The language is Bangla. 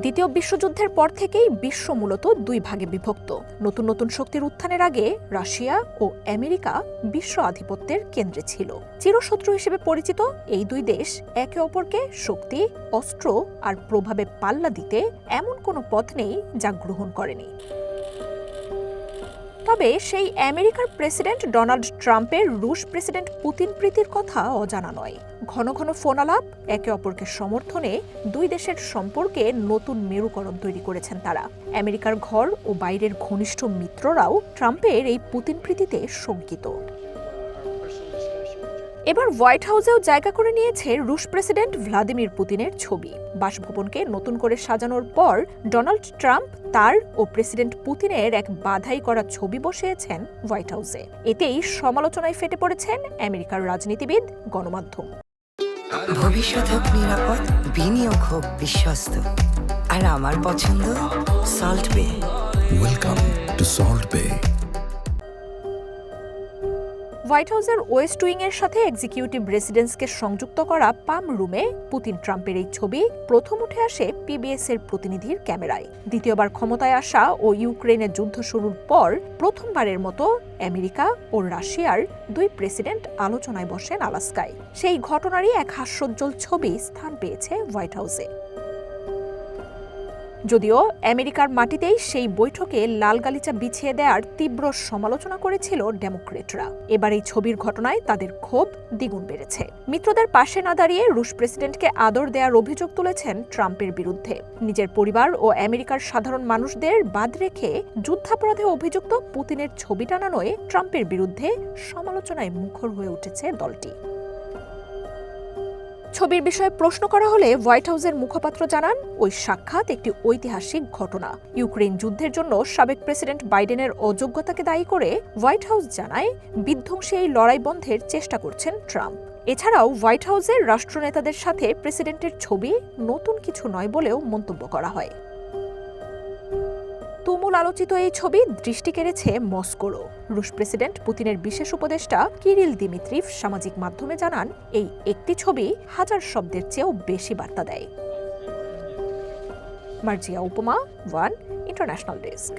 দ্বিতীয় বিশ্বযুদ্ধের পর থেকেই বিশ্ব মূলত দুই ভাগে বিভক্ত। নতুন নতুন শক্তির উত্থানের আগে রাশিয়া ও আমেরিকা বিশ্ব আধিপত্যের কেন্দ্রে ছিল। চিরশত্রু হিসেবে পরিচিত এই দুই দেশ একে অপরকে শক্তি, অস্ত্র আর প্রভাবে পাল্লা দিতে এমন কোনো পথ নেই যা গ্রহণ করেনি। তবে সেই আমেরিকার প্রেসিডেন্ট ডোনাল্ড ট্রাম্পের রুশ প্রেসিডেন্ট পুতিন প্রীতির কথা অজানা নয়। ঘন ঘন ফোন আলাপ, একে অপরকে সমর্থনে দুই দেশের সম্পর্কে নতুন মেরুকরণ তৈরি করেছেন তারা। আমেরিকার ঘর ও বাইরের ঘনিষ্ঠ মিত্ররাও ট্রাম্পের এই পুতিন প্রীতিতে শঙ্কিত। এবার হোয়াইট হাউসেও জায়গা করে নিয়েছে রুশ প্রেসিডেন্ট ভ্লাদিমির পুতিনের ছবি। বাসভবনকে নতুন করে সাজানোর পর ডোনাল্ড ট্রাম্প তার ও প্রেসিডেন্ট পুতিনের এক বাধাই করা ছবি বসিয়েছেন হোয়াইট হাউসে। এতেই সমালোচনায় ফেটে পড়েছেন আমেরিকার রাজনীতিবিদ, গণমাধ্যম। ভবিষ্যৎ হোক নিরাপদ, বিনিয়োগ হোক বিশ্বস্ত, আর আমার পছন্দ সল্ট বে। ওয়েলকাম টু সল্ট বে। হোয়াইট হাউসের ওয়েস্ট উইং এর সাথে এক্সিকিউটিভ রেসিডেন্সকে সংযুক্ত করা পাম রুমে পুতিন ট্রাম্পের এই ছবি প্রথম উঠে আসে পিবিএস এর প্রতিনিধির ক্যামেরায়। দ্বিতীয়বার ক্ষমতায় আসা ও ইউক্রেনের যুদ্ধ শুরুর পর প্রথমবারের মতো আমেরিকা ও রাশিয়ার দুই প্রেসিডেন্ট আলোচনায় বসেন আলাস্কায়। সেই ঘটনারই এক হাস্যোজ্জ্বল ছবি স্থান পেয়েছে হোয়াইট হাউসে। যদিও আমেরিকার মাটিতেই সেই বৈঠকে লাল গালিচা বিছিয়ে দেওয়ার তীব্র সমালোচনা করেছিল ডেমোক্রেটরা। এবার এই ছবির ঘটনায় তাদের ক্ষোভ দ্বিগুণ বেড়েছে। মিত্রদের পাশে না দাঁড়িয়ে রুশ প্রেসিডেন্টকে আদর দেওয়ার অভিযোগ তুলেছেন ট্রাম্পের বিরুদ্ধে। নিজের পরিবার ও আমেরিকার সাধারণ মানুষদের বাদ রেখে যুদ্ধাপরাধে অভিযুক্ত পুতিনের ছবি টানানোয় ট্রাম্পের বিরুদ্ধে সমালোচনায় মুখর হয়ে উঠেছে দলটি। ছবির বিষয়ে প্রশ্ন করা হলে হোয়াইট হাউসের মুখপাত্র জানান, ওই সাক্ষাৎ একটি ঐতিহাসিক ঘটনা। ইউক্রেন যুদ্ধের জন্য সাবেক প্রেসিডেন্ট বাইডেনের অযোগ্যতাকে দায়ী করে হোয়াইট হাউস জানায় বিধ্বংসী এই লড়াই বন্ধের চেষ্টা করছেন ট্রাম্প। এছাড়াও হোয়াইট হাউসের রাষ্ট্রনেতাদের সাথে প্রেসিডেন্টের ছবি নতুন কিছু নয় বলেও মন্তব্য করা হয়। তুমুল আলোচিত এই ছবি দৃষ্টি কেড়েছে মস্কোরও। রুশ প্রেসিডেন্ট পুতিনের বিশেষ উপদেষ্টা কিরিল দিমিত্রিভ সামাজিক মাধ্যমে জানান, এই একটি ছবি হাজার শব্দের চেয়েও বেশি বার্তা দেয়। মার্জিয়া উপমা, ওয়ান ইন্টারন্যাশনাল ডেস্ক।